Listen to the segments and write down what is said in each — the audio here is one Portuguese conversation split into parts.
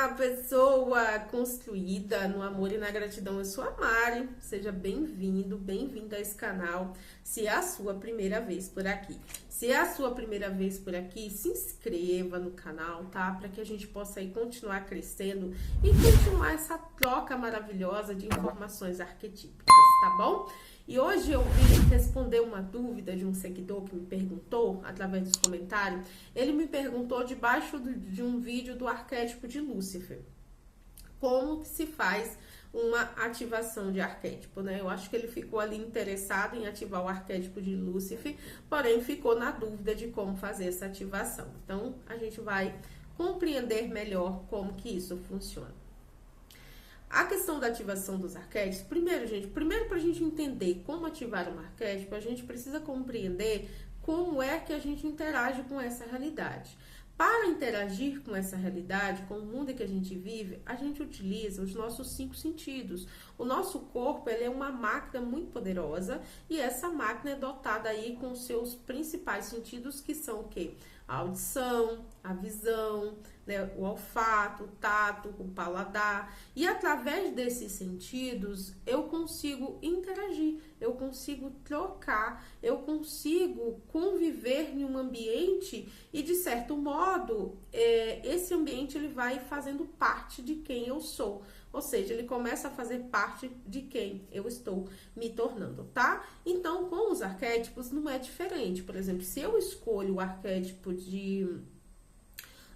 Olá, pessoa construída no amor e na gratidão. Eu sou a Mari. Seja bem-vindo, bem-vinda a esse canal. Se é a sua primeira vez por aqui. Se é a sua primeira vez por aqui, se inscreva no canal, tá? Para que a gente possa aí continuar crescendo e continuar essa troca maravilhosa de informações arquetípicas, tá bom? E hoje eu vim responder uma dúvida de um seguidor que me perguntou, através dos comentários. Ele me perguntou debaixo de um vídeo do arquétipo de Lúcifer. Como que se faz uma ativação de arquétipo, né? Eu acho que ele ficou ali interessado em ativar o arquétipo de Lúcifer, porém ficou na dúvida de como fazer essa ativação. Então, a gente vai compreender melhor como que isso funciona. A questão da ativação dos arquétipos, primeiro para a gente entender como ativar um arquétipo, a gente precisa compreender como é que a gente interage com essa realidade. Para interagir com essa realidade, com o mundo em que a gente vive, a gente utiliza os nossos 5 sentidos. O nosso corpo, ele é uma máquina muito poderosa e essa máquina é dotada aí com os seus principais sentidos, que são o quê? A audição, a visão, né, o olfato, o tato, o paladar. E através desses sentidos, eu consigo interagir, eu consigo trocar, eu consigo conviver em um ambiente e, de certo modo, esse ambiente ele vai fazendo parte de quem eu sou. Ou seja, ele começa a fazer parte de quem eu estou me tornando, tá? Então, com os arquétipos não é diferente. Por exemplo, se eu escolho o arquétipo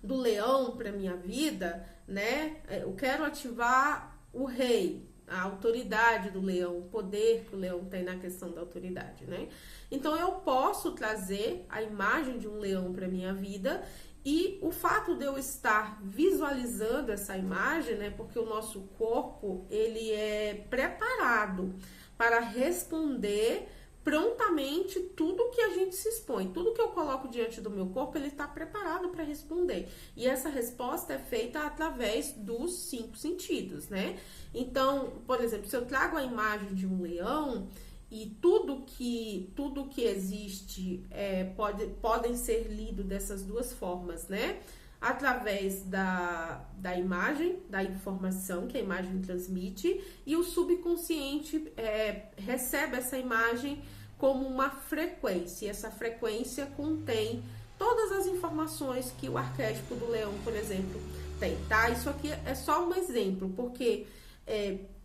do leão para minha vida, né? Eu quero ativar o rei, a autoridade do leão, o poder que o leão tem na questão da autoridade, né? Então, eu posso trazer a imagem de um leão para minha vida. E o fato de eu estar visualizando essa imagem, né, porque o nosso corpo, ele é preparado para responder prontamente tudo que a gente se expõe. Tudo que eu coloco diante do meu corpo, ele está preparado para responder. E essa resposta é feita através dos 5 sentidos, né? Então, por exemplo, se eu trago a imagem de um leão, e tudo que existe podem ser lido dessas duas formas, né? Através da imagem, da informação que a imagem transmite, e o subconsciente recebe essa imagem como uma frequência. E essa frequência contém todas as informações que o arquétipo do leão, por exemplo, tem, tá? Isso aqui é só um exemplo, porque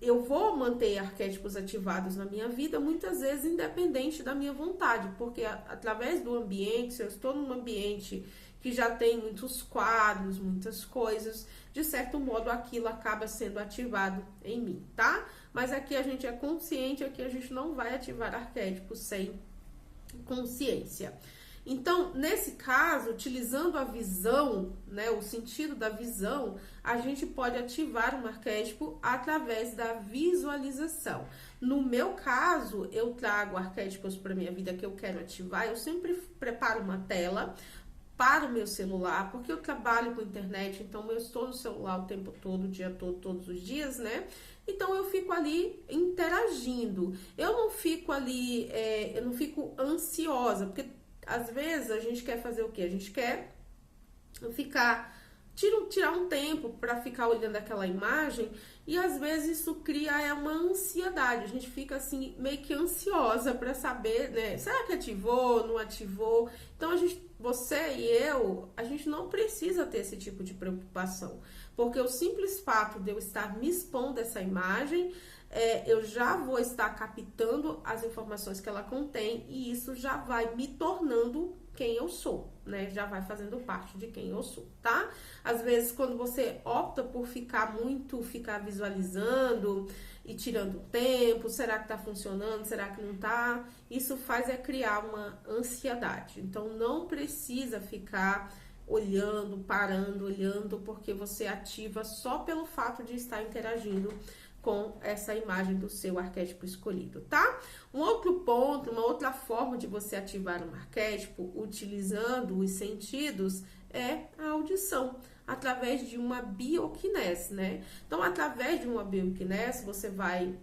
eu vou manter arquétipos ativados na minha vida, muitas vezes independente da minha vontade, porque através do ambiente, se eu estou num ambiente que já tem muitos quadros, muitas coisas, de certo modo aquilo acaba sendo ativado em mim, tá? Mas aqui a gente é consciente, aqui a gente não vai ativar arquétipos sem consciência. Então, nesse caso, utilizando a visão, né, o sentido da visão, a gente pode ativar um arquétipo através da visualização. No meu caso, eu trago arquétipos para minha vida que eu quero ativar, eu sempre preparo uma tela para o meu celular, porque eu trabalho com internet, então eu estou no celular o tempo todo, o dia todo, todos os dias, né? Então eu fico ali interagindo. Eu não fico ali, eu não fico ansiosa, porque às vezes a gente quer fazer o quê? A gente quer tirar um tempo para ficar olhando aquela imagem e às vezes isso cria uma ansiedade. A gente fica assim meio que ansiosa para saber, né? Será que ativou, não ativou? Então você e eu, a gente não precisa ter esse tipo de preocupação, porque o simples fato de eu estar me expondo essa imagem, eu já vou estar captando as informações que ela contém e isso já vai me tornando quem eu sou, né? Já vai fazendo parte de quem eu sou, tá? Às vezes, quando você opta por ficar visualizando e tirando tempo, será que tá funcionando, será que não tá? Isso faz criar uma ansiedade. Então, não precisa ficar olhando, parando, olhando, porque você ativa só pelo fato de estar interagindo com essa imagem do seu arquétipo escolhido, tá? Um outro ponto, uma outra forma de você ativar um arquétipo utilizando os sentidos é a audição, através de uma bioquinese, né? Então, através de uma bioquinese, você vai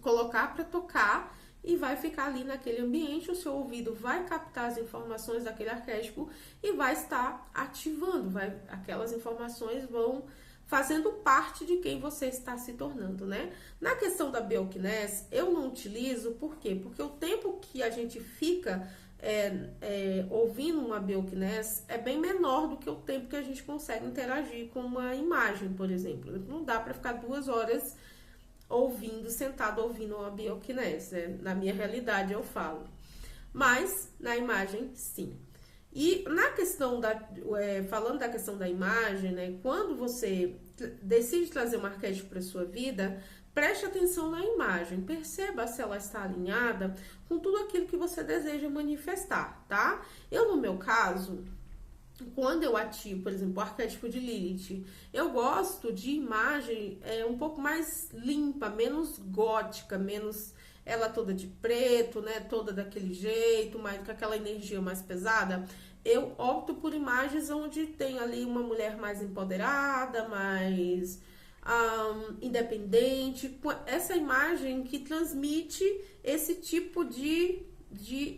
colocar para tocar e vai ficar ali naquele ambiente, o seu ouvido vai captar as informações daquele arquétipo e vai estar ativando, aquelas informações vão fazendo parte de quem você está se tornando, né? Na questão da bioquinese, eu não utilizo, por quê? Porque o tempo que a gente fica ouvindo uma bioquinese é bem menor do que o tempo que a gente consegue interagir com uma imagem, por exemplo. Não dá para ficar 2 horas sentado ouvindo uma bioquinese, né? Na minha realidade eu falo. Mas na imagem, sim. E na questão falando da questão da imagem, né? Quando você decide trazer um arquétipo para sua vida, preste atenção na imagem, perceba se ela está alinhada com tudo aquilo que você deseja manifestar, tá? Eu, no meu caso, quando eu ativo, por exemplo, o arquétipo de Lilith, eu gosto de imagem um pouco mais limpa, menos gótica, menos ela toda de preto, né? Toda daquele jeito, mais com aquela energia mais pesada. Eu opto por imagens onde tem ali uma mulher mais empoderada, mais independente, com essa imagem que transmite esse tipo de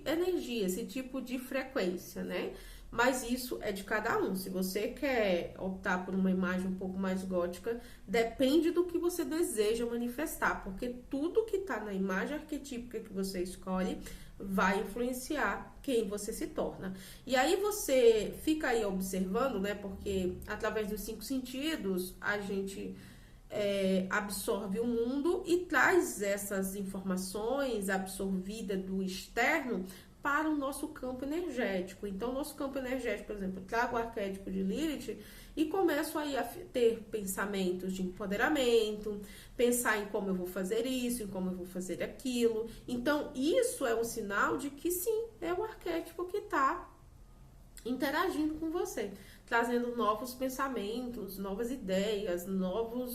energia, esse tipo de frequência, né? Mas isso é de cada um. Se você quer optar por uma imagem um pouco mais gótica, depende do que você deseja manifestar, porque tudo que tá na imagem arquetípica que você escolhe vai influenciar quem você se torna. E aí você fica aí observando, né? Porque através dos 5 sentidos a gente absorve o mundo e traz essas informações absorvidas do externo para o nosso campo energético. Então, nosso campo energético, por exemplo, eu trago o arquétipo de Lilith e começo aí a ter pensamentos de empoderamento, pensar em como eu vou fazer isso, em como eu vou fazer aquilo. Então, isso é um sinal de que sim, é o arquétipo que está interagindo com você, trazendo novos pensamentos, novas ideias, um novo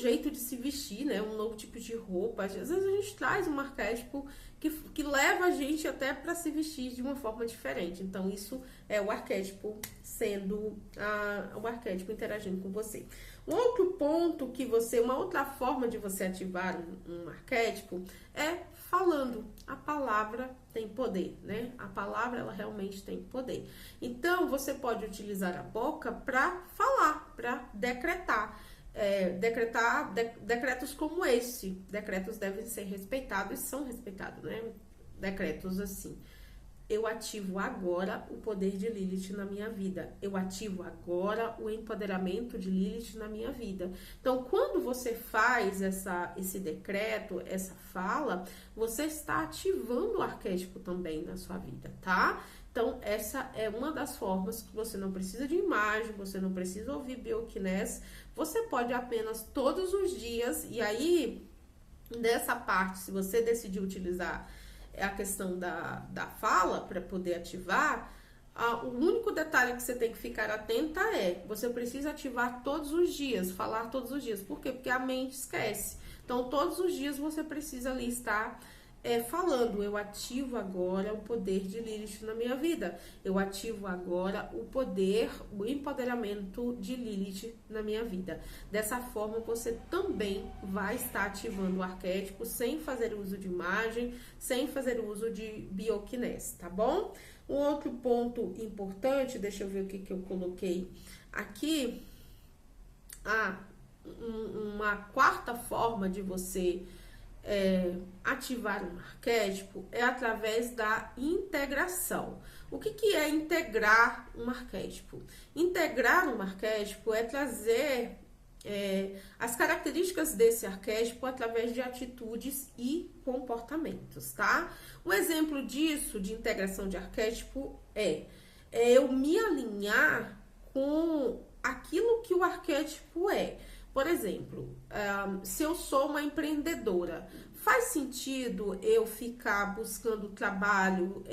jeito de se vestir, né? Um novo tipo de roupa. Às vezes a gente traz um arquétipo que leva a gente até para se vestir de uma forma diferente. Então, isso é o arquétipo sendo o arquétipo interagindo com você. Um outro ponto uma outra forma de você ativar um arquétipo é falando. A palavra tem poder, né? A palavra, ela realmente tem poder. Então, você pode utilizar a boca para falar, para decretar. Decretos como esse. Decretos devem ser respeitados e são respeitados, né? Decretos assim. Eu ativo agora o poder de Lilith na minha vida. Eu ativo agora o empoderamento de Lilith na minha vida. Então, quando você faz esse decreto, essa fala, você está ativando o arquétipo também na sua vida, tá? Então, essa é uma das formas que você não precisa de imagem, você não precisa ouvir bioquinese, você pode apenas todos os dias, e aí, dessa parte, se você decidir utilizar a questão da fala para poder ativar, o único detalhe que você tem que ficar atenta você precisa ativar todos os dias, falar todos os dias. Por quê? Porque a mente esquece. Então, todos os dias você precisa ali estar falando, eu ativo agora o poder de Lilith na minha vida. Eu ativo agora o empoderamento de Lilith na minha vida. Dessa forma, você também vai estar ativando o arquétipo sem fazer uso de imagem, sem fazer uso de bioquinese, tá bom? Um outro ponto importante, deixa eu ver o que eu coloquei aqui. Uma quarta forma de você ativar um arquétipo é através da integração. O que é integrar um arquétipo? Integrar um arquétipo é trazer as características desse arquétipo através de atitudes e comportamentos, tá? Um exemplo disso, de integração de arquétipo, é eu me alinhar com aquilo que o arquétipo é. Por exemplo, se eu sou uma empreendedora, faz sentido eu ficar buscando trabalho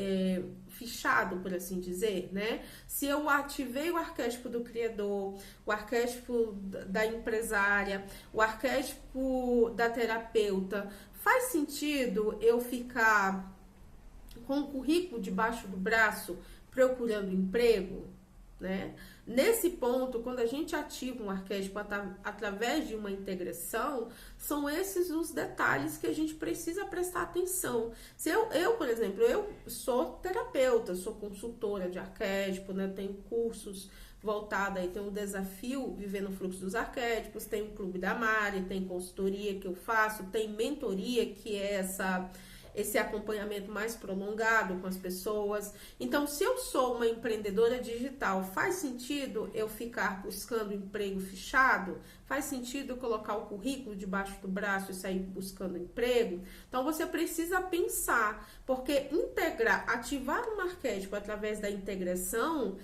fichado, por assim dizer, né? Se eu ativei o arquétipo do criador, o arquétipo da empresária, o arquétipo da terapeuta, faz sentido eu ficar com o currículo debaixo do braço procurando emprego, né? Nesse ponto, quando a gente ativa um arquétipo através de uma integração, são esses os detalhes que a gente precisa prestar atenção. Se por exemplo, eu sou terapeuta, sou consultora de arquétipo, né? Tenho cursos voltada aí, tem um desafio Vivendo o Fluxo dos Arquétipos, tem o Clube da Mari, tem consultoria que eu faço, tem mentoria, que é esse acompanhamento mais prolongado com as pessoas. Então, se eu sou uma empreendedora digital, faz sentido eu ficar buscando emprego fechado? Faz sentido eu colocar o currículo debaixo do braço e sair buscando emprego? Então, você precisa pensar, porque ativar um arquétipo através da integração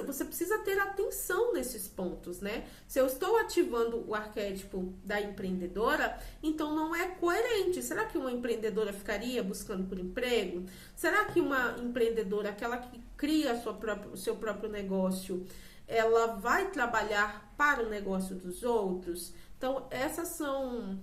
você precisa ter atenção nesses pontos, né? Se eu estou ativando o arquétipo da empreendedora, então não é coerente. Será que uma empreendedora ficaria buscando por emprego? Será que uma empreendedora, aquela que cria o seu próprio negócio, ela vai trabalhar para o negócio dos outros? Então, esses são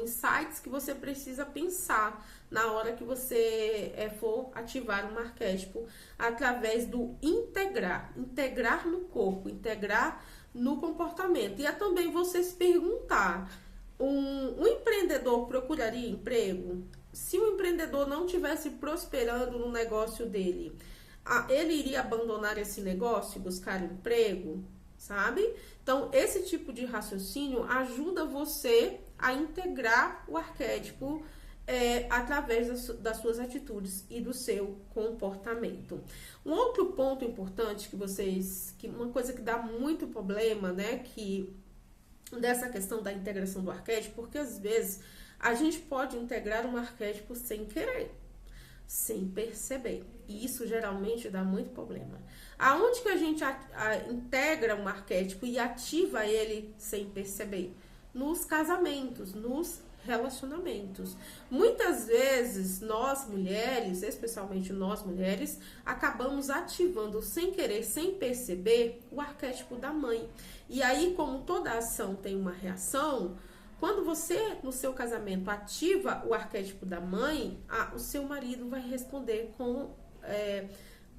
insights que você precisa pensar na hora que você for ativar um arquétipo através do integrar no corpo, integrar no comportamento. E é também você se perguntar, um empreendedor procuraria emprego? Se o empreendedor não estivesse prosperando no negócio dele, ele iria abandonar esse negócio e buscar emprego? Sabe? Então, esse tipo de raciocínio ajuda você a integrar o arquétipo através das suas atitudes e do seu comportamento. Um outro ponto importante uma coisa que dá muito problema, né, dessa questão da integração do arquétipo, porque às vezes a gente pode integrar um arquétipo sem querer, sem perceber. E isso geralmente dá muito problema. Aonde que a gente integra um arquétipo e ativa ele sem perceber? Nos casamentos, nos relacionamentos. Muitas vezes nós mulheres, especialmente nós mulheres, acabamos ativando sem querer, sem perceber, o arquétipo da mãe. E aí, como toda ação tem uma reação, quando você, no seu casamento, ativa o arquétipo da mãe, o seu marido vai responder com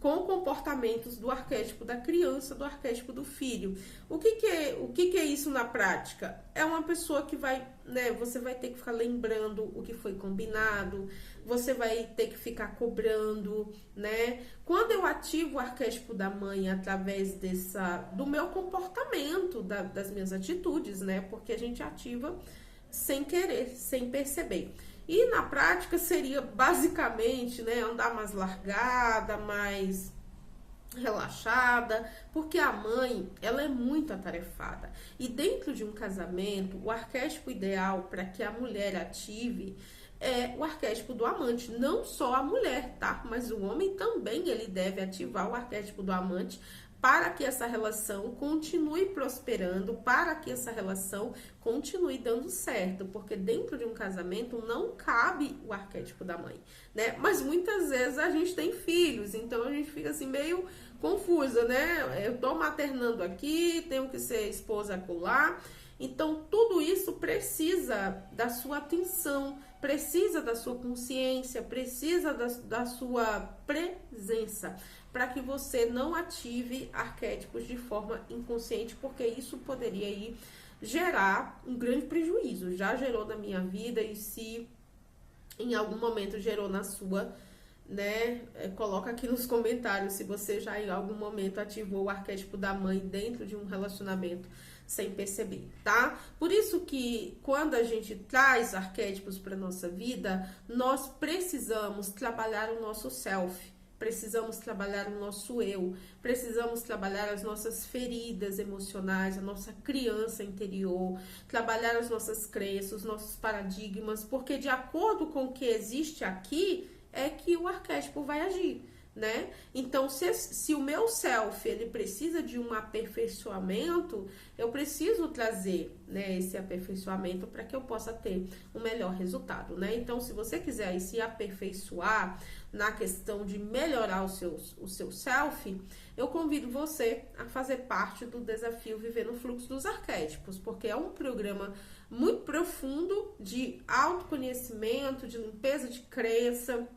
comportamentos do arquétipo da criança, do arquétipo do filho. O que é isso na prática? É uma pessoa que você vai ter que ficar lembrando o que foi combinado, você vai ter que ficar cobrando, né? Quando eu ativo o arquétipo da mãe através do meu comportamento, das minhas atitudes, né? Porque a gente ativa sem querer, sem perceber. E na prática seria basicamente, né, andar mais largada, mais relaxada, porque a mãe, ela é muito atarefada. E dentro de um casamento, o arquétipo ideal para que a mulher ative é o arquétipo do amante. Não só a mulher, tá? Mas o homem também, ele deve ativar o arquétipo do amante para que essa relação continue prosperando, para que essa relação continue dando certo, porque dentro de um casamento não cabe o arquétipo da mãe, né? Mas muitas vezes a gente tem filhos, então a gente fica assim meio confusa, né? Eu tô maternando aqui, tenho que ser esposa acolá. Então, tudo isso precisa da sua atenção, precisa da sua consciência, precisa da sua presença, para que você não ative arquétipos de forma inconsciente, porque isso poderia aí gerar um grande prejuízo. Já gerou na minha vida, e se em algum momento gerou na sua, né? Coloca aqui nos comentários se você já em algum momento ativou o arquétipo da mãe dentro de um relacionamento sem perceber, tá? Por isso que quando a gente traz arquétipos para nossa vida, nós precisamos trabalhar o nosso self, precisamos trabalhar o nosso eu, precisamos trabalhar as nossas feridas emocionais, a nossa criança interior, trabalhar as nossas crenças, os nossos paradigmas, porque de acordo com o que existe aqui, é que o arquétipo vai agir, né? Então, se o meu self, ele precisa de um aperfeiçoamento, eu preciso trazer, né, esse aperfeiçoamento para que eu possa ter um melhor resultado, né? Então, se você quiser aí se aperfeiçoar na questão de melhorar o seu self, eu convido você a fazer parte do desafio Viver no Fluxo dos Arquétipos, porque é um programa muito profundo de autoconhecimento, de limpeza de crença,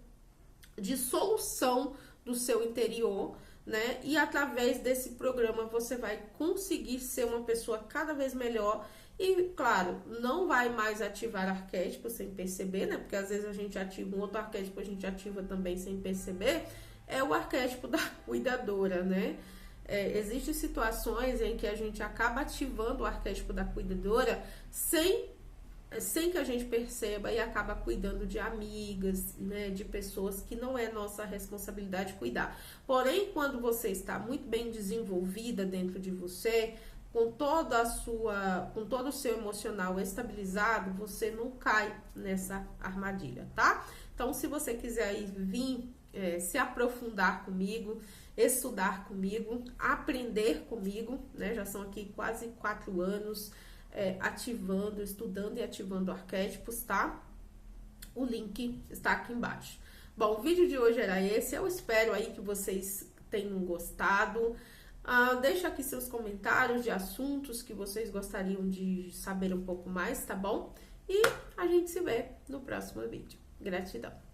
de solução do seu interior, né? E através desse programa você vai conseguir ser uma pessoa cada vez melhor e, claro, não vai mais ativar arquétipos sem perceber, né? Porque às vezes a gente ativa um outro arquétipo, a gente ativa também sem perceber. é o arquétipo da cuidadora, né? Existem situações em que a gente acaba ativando o arquétipo da cuidadora sem que a gente perceba e acaba cuidando de amigas, né, de pessoas que não é nossa responsabilidade cuidar. Porém, quando você está muito bem desenvolvida dentro de você, com todo o seu emocional estabilizado, você não cai nessa armadilha, tá? Então, se você quiser vir se aprofundar comigo, estudar comigo, aprender comigo, né? Já são aqui quase 4 anos estudando e ativando arquétipos, tá? O link está aqui embaixo. Bom, o vídeo de hoje era esse. Eu espero aí que vocês tenham gostado. Deixa aqui seus comentários de assuntos que vocês gostariam de saber um pouco mais, tá bom? E a gente se vê no próximo vídeo. Gratidão!